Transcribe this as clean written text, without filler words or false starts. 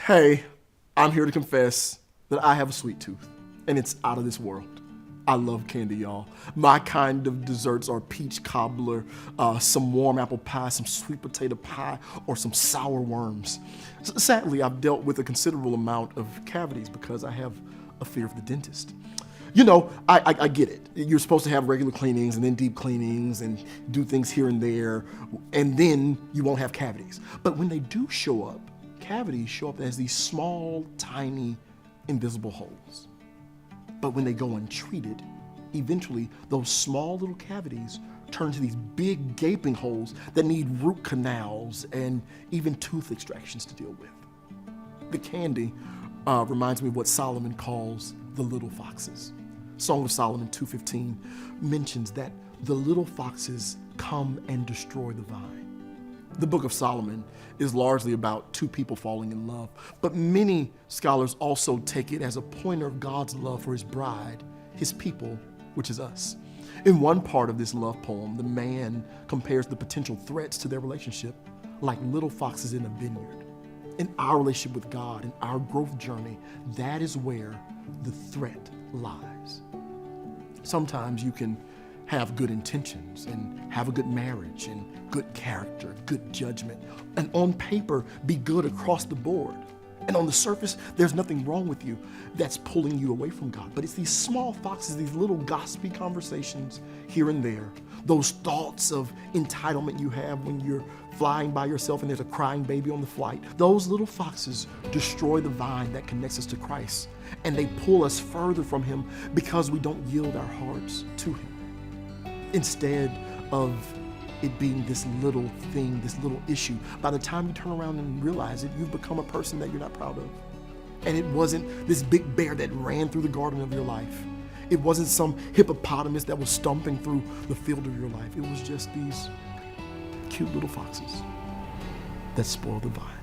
Hey, I'm here to confess that I have a sweet tooth, and it's out of this world. I love candy, y'all. My kind of desserts are peach cobbler, some warm apple pie, some sweet potato pie, or some sour worms. Sadly, I've dealt with a considerable amount of cavities because I have a fear of the dentist. You know, I get it. You're supposed to have regular cleanings and then deep cleanings and do things here and there, and then you won't have cavities. But when they do show up, cavities show up as these small, tiny, invisible holes. But when they go untreated, eventually those small little cavities turn into these big gaping holes that need root canals and even tooth extractions to deal with. The candy reminds me of what Solomon calls the little foxes. Song of Solomon 2:15 mentions that the little foxes come and destroy the vine. The book of Solomon is largely about two people falling in love, but many scholars also take it as a pointer of God's love for his bride, his people, which is us. In one part of this love poem, the man compares the potential threats to their relationship like little foxes in a vineyard. In our relationship with God, in our growth journey, that is where the threat lies. Sometimes you can have good intentions and have a good marriage and good character, good judgment, and on paper be good across the board. And on the surface, there's nothing wrong with you that's pulling you away from God. But it's these small foxes, these little gossipy conversations here and there, those thoughts of entitlement you have when you're flying by yourself and there's a crying baby on the flight. Those little foxes destroy the vine that connects us to Christ, and they pull us further from him because we don't yield our hearts to him. Instead of it being this little thing, this little issue, by the time you turn around and realize it, you've become a person that you're not proud of. And it wasn't this big bear that ran through the garden of your life. It wasn't some hippopotamus that was stomping through the field of your life. It was just these cute little foxes that spoiled the vine.